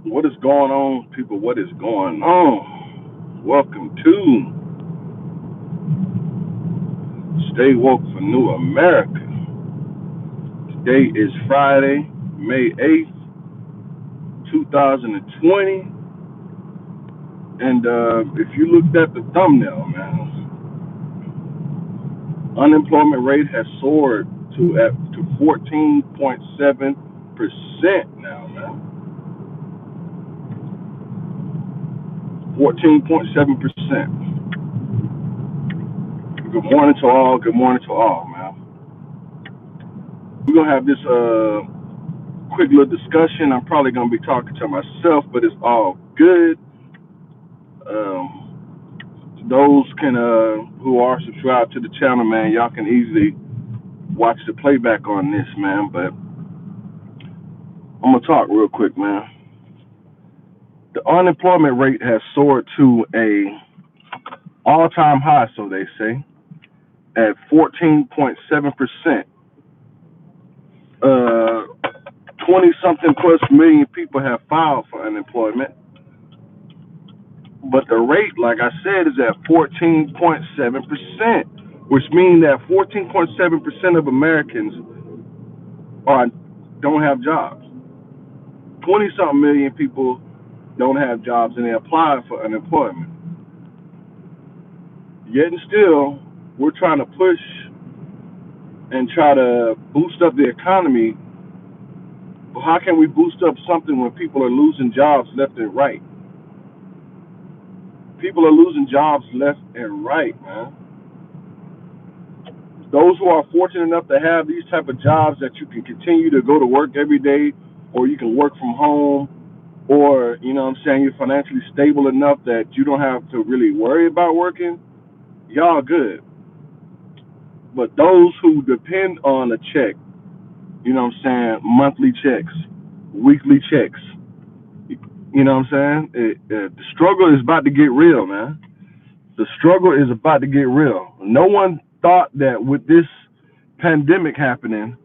What is going on, people? What is going on? Welcome to Stay Woke for New America. Today is Friday, May 8th, 2020. And if you looked at the thumbnail, man, unemployment rate has soared to 14.7% now, man. 14.7%. Good morning to all. Good morning to all, man. We're gonna have this quick little discussion. I'm probably gonna be talking to myself, but it's all good. Um, those can who are subscribed to the channel, man, y'all can easily watch the playback on this, man. But I'm gonna talk real quick, man. The unemployment rate has soared to a all-time high, so they say, at 14.7%. 20 something plus million people have filed for unemployment, but the rate, like I said, is at 14.7%, which means that 14.7% of Americans are don't have jobs. 20 something million people don't have jobs and they apply for unemployment. Yet and still, we're trying to push and try to boost up the economy. But how can we boost up something when people are losing jobs left and right? People are losing jobs left and right, man. Those who are fortunate enough to have these type of jobs that you can continue to go to work every day, or you can work from home, or you know what I'm saying, you're financially stable enough that you don't have to really worry about working, y'all good. But those who depend on a check, you know what I'm saying, monthly checks, weekly checks, you know what I'm saying, the struggle is about to get real, man. The struggle is about to get real. No one thought that with this pandemic happening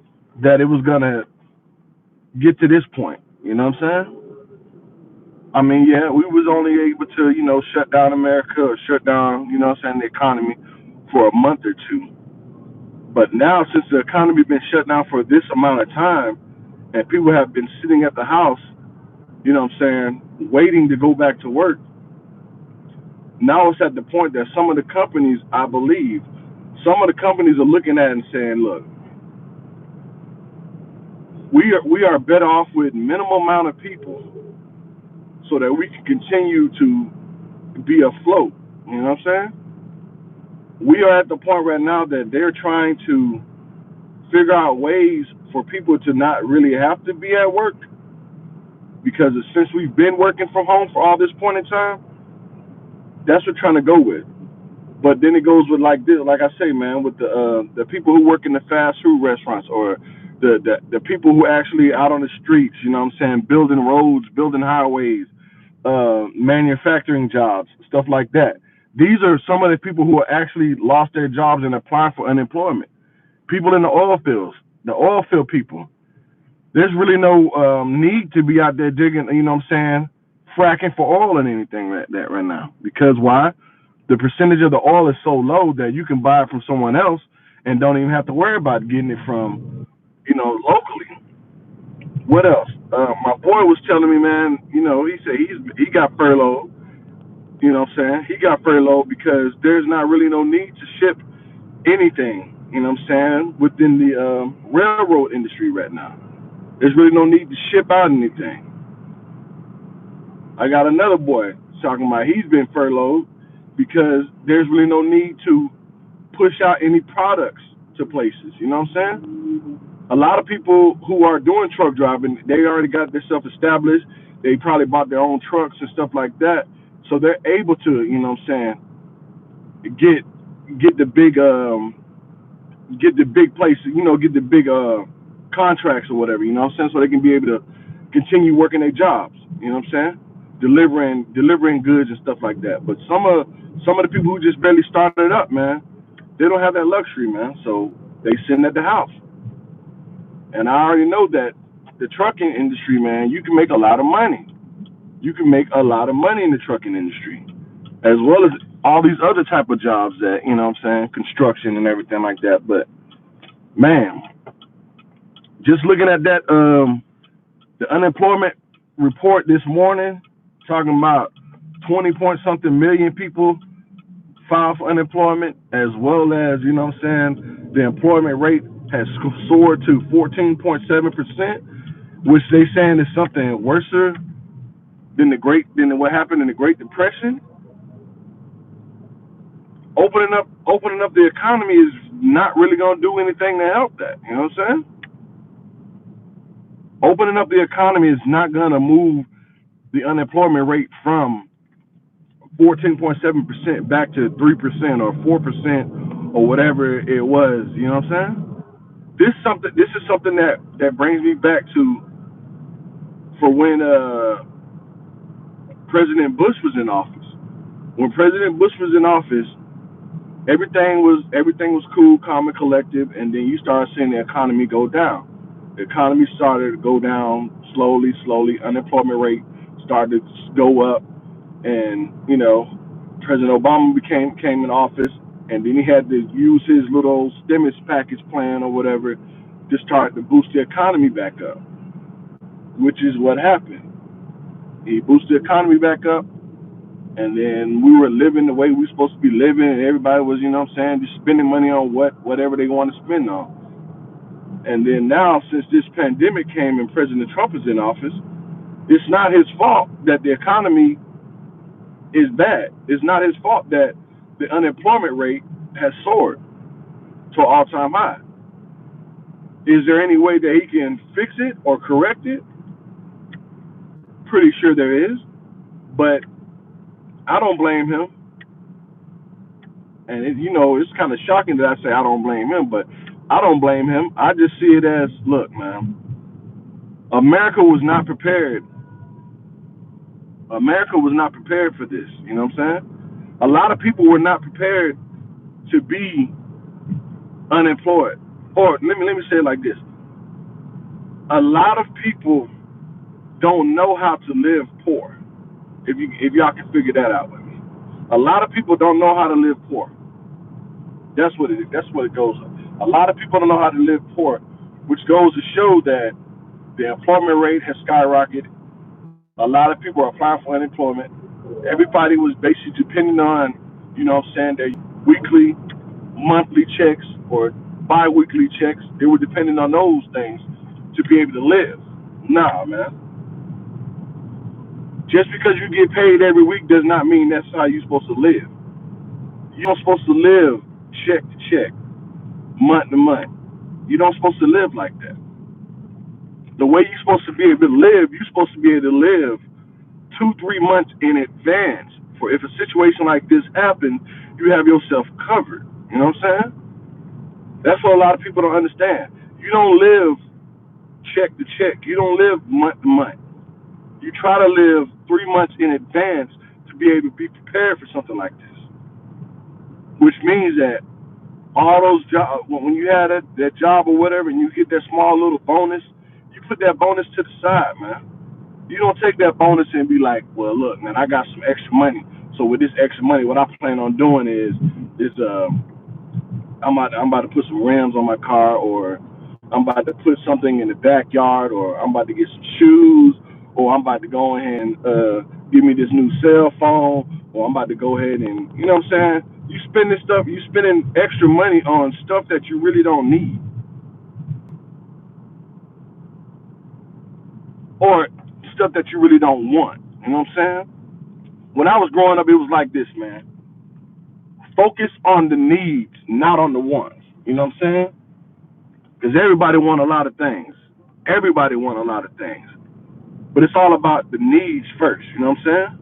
that it was gonna get to this point. You know what I'm saying? I mean, yeah, we was only able to, shut down America or shut down, you know what I'm saying, the economy for a month or two. But now, since the economy been shut down for this amount of time, and people have been sitting at the house, you know what I'm saying, waiting to go back to work, now it's at the point that some of the companies, I believe, some of the companies are looking at it and saying, look, we are better off with minimal amount of people so that we can continue to be afloat. You know what I'm saying? We are at the point right now that they're trying to figure out ways for people to not really have to be at work, because since we've been working from home for all this point in time, that's what we're trying to go with. But then it goes with like this, like I say, man, with the people who work in the fast food restaurants, or the people who actually out on the streets, you know what I'm saying, building roads, building highways, manufacturing jobs, stuff like that. These are some of the people who are actually lost their jobs and applying for unemployment. People in the oil fields, the oil field people. There's really no need to be out there digging, you know what I'm saying, fracking for oil and anything like that right now. Because why? The percentage of the oil is so low that you can buy it from someone else and don't even have to worry about getting it from, locally. What else? My boy was telling me, man, he said he got furloughed. You know what I'm saying? He got furloughed because there's not really no need to ship anything, you know what I'm saying, within the railroad industry right now. There's really no need to ship out anything. I got another boy talking about he's been furloughed because there's really no need to push out any products to places. You know what I'm saying? A lot of people who are doing truck driving, they already got themselves established. They probably bought their own trucks and stuff like that, so they're able to, you know what I'm saying, get the big places, get the big contracts or whatever. You know what I'm saying? So they can be able to continue working their jobs. You know what I'm saying? Delivering goods and stuff like that. But some of the people who just barely started up, man, they don't have that luxury, man. So they sitting at the house. And I already know that the trucking industry, man, you can make a lot of money. You can make a lot of money in the trucking industry, as well as all these other type of jobs that, you know what I'm saying, construction and everything like that. But man, just looking at that, the unemployment report this morning, talking about 20 point something million people filed for unemployment, as well as, you know what I'm saying, the employment rate has soared to 14.7%, which they saying is something worse than what happened in the Great Depression. Opening up the economy is not really gonna do anything to help that. You know what I'm saying? Opening up the economy is not gonna move the unemployment rate from 14.7% back to 3% or 4% or whatever it was. You know what I'm saying? This is something that brings me back to for when President Bush was in office. When President Bush was in office, everything was cool, calm, and collective, and then you started seeing the economy go down. The economy started to go down slowly. Unemployment rate started to go up, and President Obama came in office, and then he had to use his little stimulus package plan or whatever to start to boost the economy back up, which is what happened. He boosted the economy back up, and then we were living the way we were supposed to be living, and everybody was, you know what I'm saying, just spending money on whatever they want to spend on. And then now, since this pandemic came and President Trump is in office, it's not his fault that the economy is bad. It's not his fault that the unemployment rate has soared to an all-time high. Is there any way that he can fix it or correct it? Pretty sure there is, but I don't blame him. And it's kind of shocking that I say I don't blame him, but I don't blame him. I just see it as, look, man, America was not prepared. America was not prepared for this. You know what I'm saying? A lot of people were not prepared to be unemployed. Or let me say it like this: a lot of people don't know how to live poor. If y'all can figure that out with me, a lot of people don't know how to live poor. That's what it goes on. A lot of people don't know how to live poor, which goes to show that the employment rate has skyrocketed. A lot of people are applying for unemployment. Everybody was basically depending on, their weekly, monthly checks or bi-weekly checks. They were depending on those things to be able to live. Nah, man. Just because you get paid every week does not mean that's how you're supposed to live. You're not supposed to live check to check, month to month. You're not supposed to live like that. The way you're supposed to be able to live, you're supposed to be able to live 2-3 months in advance. For if a situation like this happens, you have yourself covered. You know what I'm saying? That's what a lot of people don't understand. You don't live check to check. You don't live month to month. You try to live 3 months in advance to be able to be prepared for something like this. Which means that all those jobs, when you have that job or whatever, and you get that small little bonus, you put that bonus to the side, man. You don't take that bonus and be like, well, look, man, I got some extra money. So with this extra money, what I plan on doing is I'm about to put some rims on my car, or I'm about to put something in the backyard, or I'm about to get some shoes, or I'm about to go ahead and give me this new cell phone, or I'm about to go ahead and, you know what I'm saying? You spending extra money on stuff that you really don't need, or stuff that you really don't want. You know what I'm saying? When I was growing up, it was like this, man. Focus on the needs, not on the wants. You know what I'm saying? Because everybody want a lot of things. Everybody want a lot of things. But it's all about the needs first. You know what I'm saying?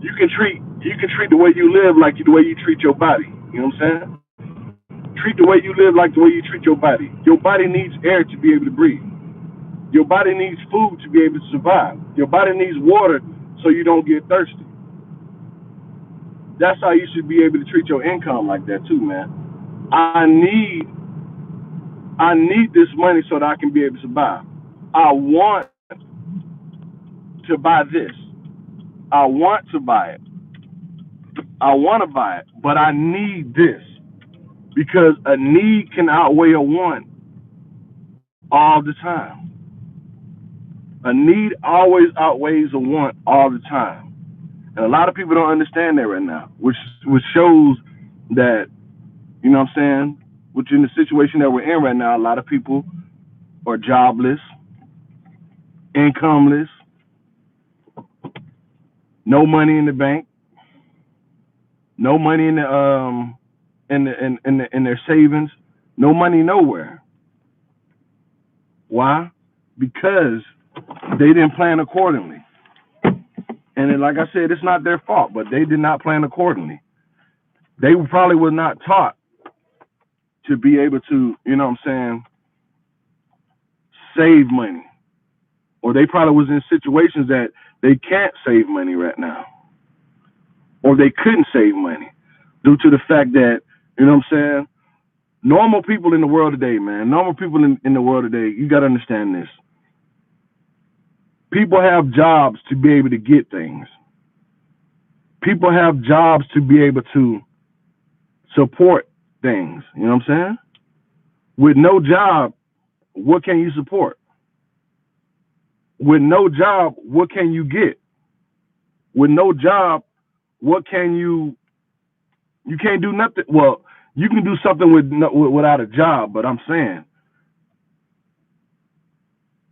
You can treat the way you live like the way you treat your body. You know what I'm saying? Treat the way you live like the way you treat your body. Your body needs air to be able to breathe. Your body needs food to be able to survive. Your body needs water so you don't get thirsty. That's how you should be able to treat your income like that too, man. I need this money so that I can be able to survive. I want to buy this. I want to buy it. I want to buy it, but I need this because a need can outweigh a want all the time. A need always outweighs a want all the time. And a lot of people don't understand that right now, which shows that, you know what I'm saying, which in the situation that we're in right now, a lot of people are jobless, incomeless, no money in the bank, no money in their savings, no money nowhere. Why? Because they didn't plan accordingly. And then, like I said, it's not their fault, but they did not plan accordingly. They probably were not taught to be able to, you know what I'm saying, save money. Or they probably was in situations that they can't save money right now. Or they couldn't save money due to the fact that, you know what I'm saying, normal people in the world today, man, normal people in the world today, you got to understand this. People have jobs to be able to get things. People have jobs to be able to support things. You know what I'm saying? With no job, what can you support? With no job, what can you get? With no job, what can you can't do nothing. Well, you can do something without a job, but I'm saying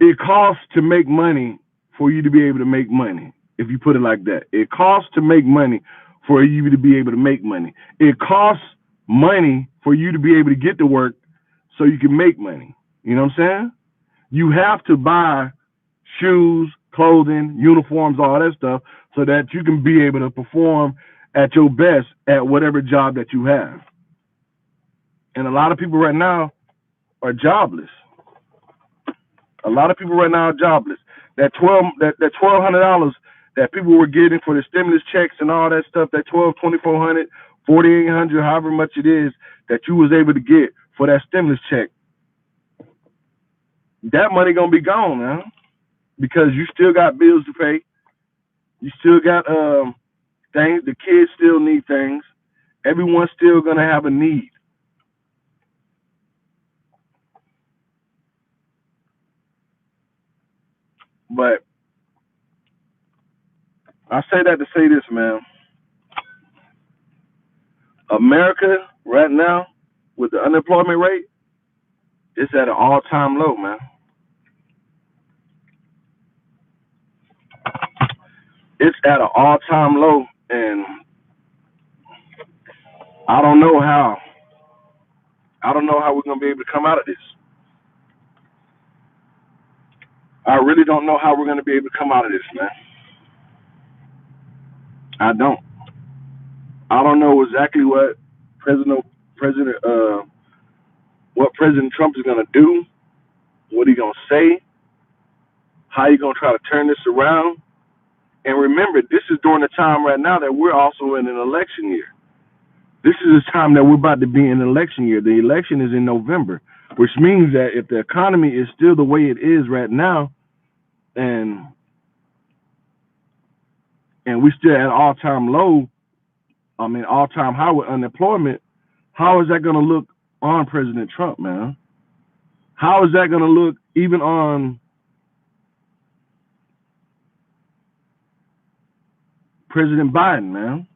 it costs to make money for you to be able to make money. If you put it like that, it costs to make money for you to be able to make money. It costs money for you to be able to get to work so you can make money. You know what I'm saying? You have to buy shoes, clothing, uniforms, all that stuff so that you can be able to perform at your best at whatever job that you have. And a lot of people right now are jobless. A lot of people right now are jobless. That $1,200 that people were getting for the stimulus checks and all that stuff, that $2,400, $4,800, however much it is that you was able to get for that stimulus check, that money gonna be gone, man, because you still got bills to pay. You still got things. The kids still need things. Everyone's still gonna have a need. But I say that to say this, man. America right now, with the unemployment rate, it's at an all-time low, man. It's at an all-time low, and I don't know how. I don't know how we're gonna be able to come out of this. I really don't know how we're gonna be able to come out of this, man. I don't. I don't know exactly what President President what President Trump is gonna do, what he gonna say, how he gonna try to turn this around. And remember, this is during the time right now that we're also in an election year. This is the time that we're about to be in an election year. The election is in November, which means that if the economy is still the way it is right now, and we still at all-time low, all-time high with unemployment, how is that going to look on President Trump, man? How is that going to look even on President Biden, man?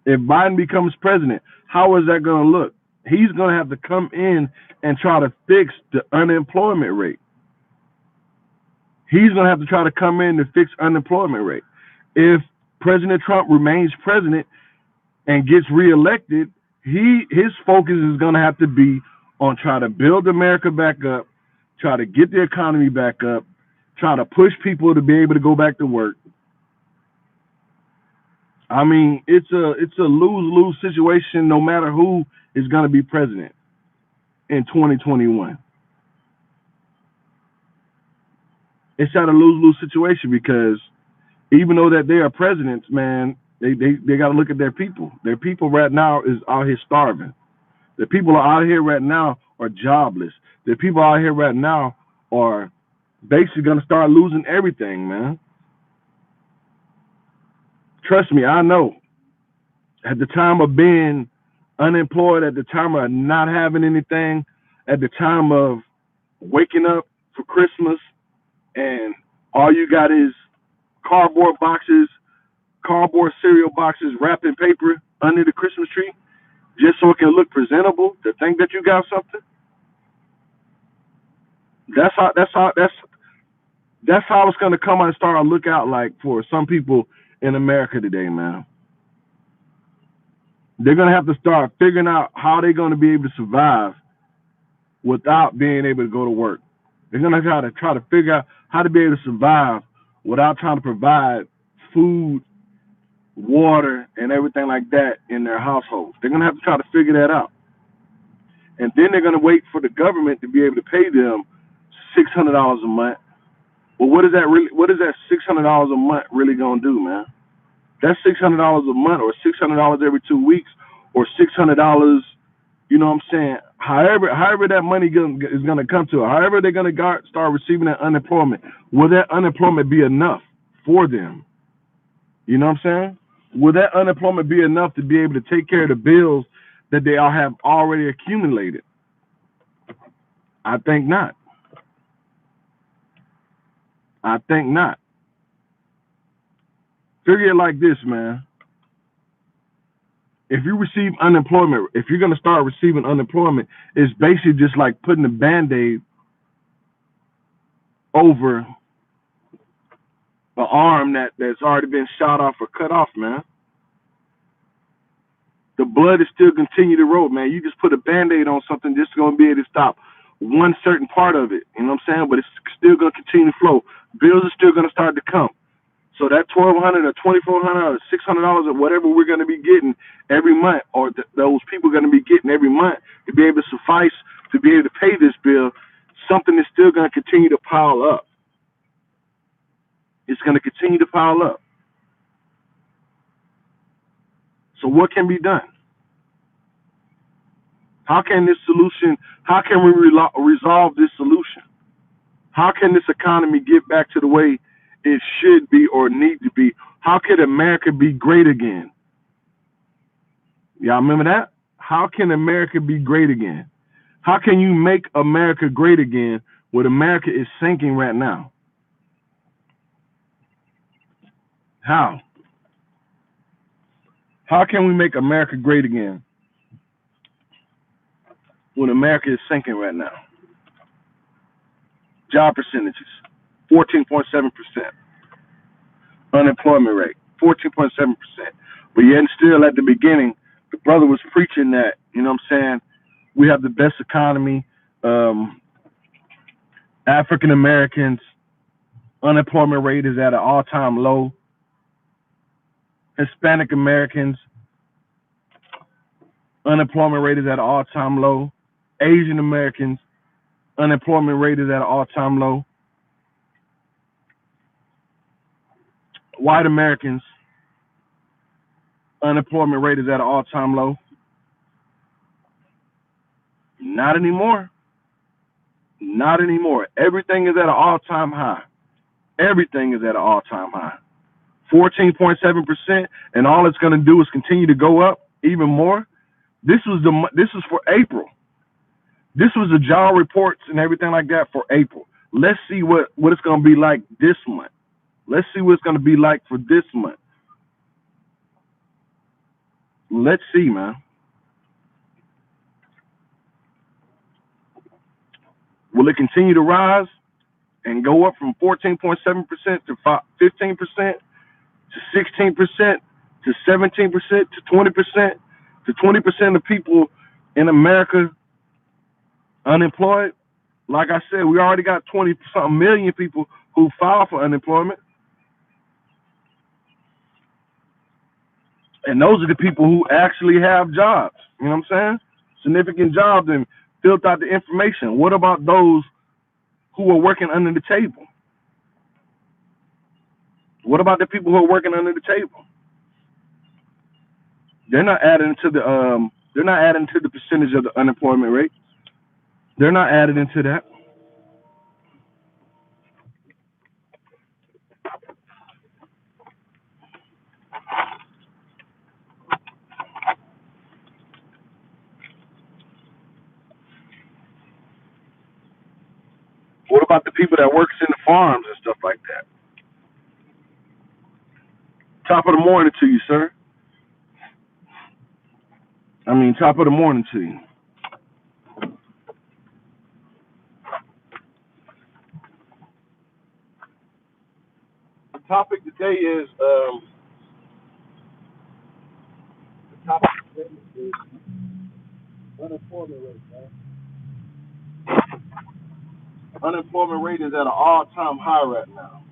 If Biden becomes president, how is that going to look? He's going to have to come in and try to fix the unemployment rate. He's going to have to try to come in to fix unemployment rate. If President Trump remains president and gets reelected, his focus is going to have to be on trying to build America back up, try to get the economy back up, try to push people to be able to go back to work. I mean, it's a lose-lose situation no matter who is going to be president in 2021. It's at a lose-lose situation because even though that they are presidents, man, they got to look at their people. Their people right now is out here starving. The people out here right now are jobless. The people out here right now are basically going to start losing everything, man. trust me, I know. At the time of being unemployed, at the time of not having anything, at the time of waking up for Christmas and all you got is cardboard boxes, cardboard cereal boxes wrapped in paper under the Christmas tree, just so it can look presentable to think that you got something. That's how it's gonna come and start to look out like for some people in America today, man. They're gonna have to start figuring out how they're gonna be able to survive without being able to go to work. They're gonna try to figure out how to be able to survive without trying to provide food, water, and everything like that in their households. They're gonna have to try to figure that out. And then they're gonna wait for the government to be able to pay them $600 a month. Well, what is that $600 a month really gonna do, man? That's $600 a month, or $600 every 2 weeks, or $600. You know what I'm saying? However that money is gonna come to, however they're gonna start receiving that unemployment, will that unemployment be enough for them? You know what I'm saying? Will that unemployment be enough to be able to take care of the bills that they all have already accumulated? I think not. I think not. Figure it like this, man. If you receive unemployment, if you're going to start receiving unemployment, it's basically just like putting a Band-Aid over an arm that's already been shot off or cut off, man. The blood is still continue to roll, man. You just put a Band-Aid on something just going to be able to stop one certain part of it. You know what I'm saying? But it's still going to continue to flow. Bills are still going to start to come. So that $1,200 or $2,400 or $600 or whatever we're going to be getting every month, or those people are going to be getting every month, to be able to suffice to be able to pay this bill, something is still going to continue to pile up. It's going to continue to pile up. So what can be done? How can we resolve this solution? How can this economy get back to the way it should be or need to be? How can America be great again? Y'all remember that? How can America be great again? How can you make America great again when America is sinking right now? How? How can we make America great again when America is sinking right now? Job percentages, 14.7%. Unemployment rate, 14.7%. But yet still at the beginning, the brother was preaching that, you know what I'm saying, we have the best economy. African Americans, unemployment rate is at an all-time low. Hispanic Americans, unemployment rate is at an all-time low. Asian Americans, unemployment rate is at an all-time low. White Americans, unemployment rate is at an all-time low. Not anymore. Not anymore. Everything is at an all-time high. Everything is at an all-time high. 14.7%, and all it's going to do is continue to go up even more. This was for April. This was the job reports and everything like that for April. Let's see what it's going to be like this month. Let's see what it's going to be like for this month. Let's see, man. Will it continue to rise and go up from 14.7% to 15%, to 16%, to 17%, to 20%, to 20% of people in America unemployed? Like I said, we already got 20-something million people who filed for unemployment. And those are the people who actually have jobs. You know what I'm saying? Significant jobs, and filled out the information. What about those who are working under the table? What about the people who are working under the table? They're not adding to the percentage of the unemployment rate. They're not added into that. What about the people that works in the farms and stuff like that? Top of the morning to you, sir. Top of the morning to you. The topic today is the topic today is unemployment rate, man. Unemployment rate is at an all-time high right now.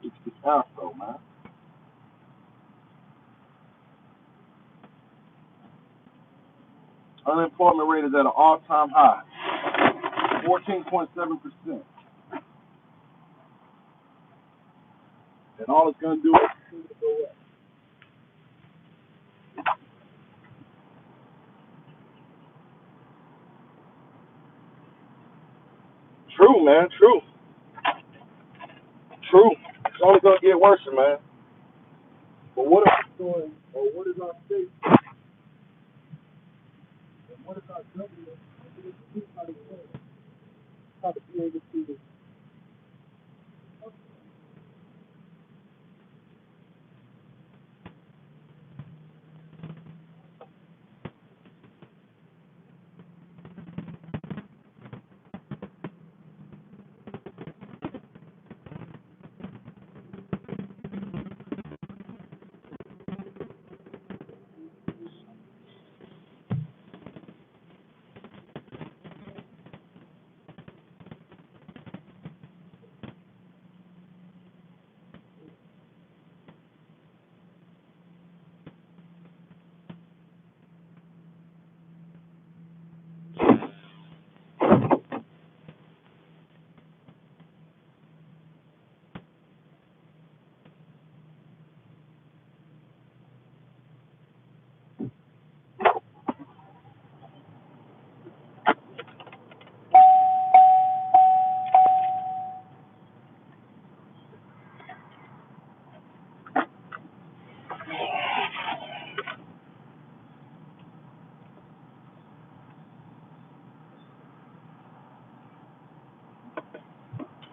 It's out though, man. Unemployment rate is at an all-time high, 14.7%, and all it's gonna do is continue to go up. True, man. True. True. It's only gonna get worse, man. But what are we doing, or what is our state, and what is our government, and what is the people doing, how to be able to?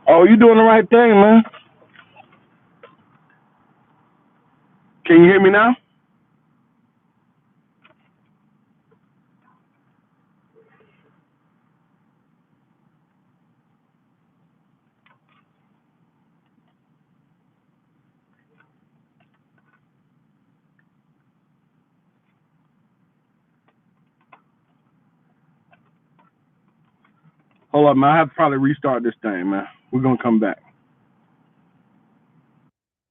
Oh, you doing the right thing, man. Can you hear me now? Hold up, man. I have to probably restart this thing, man. We're gonna come back.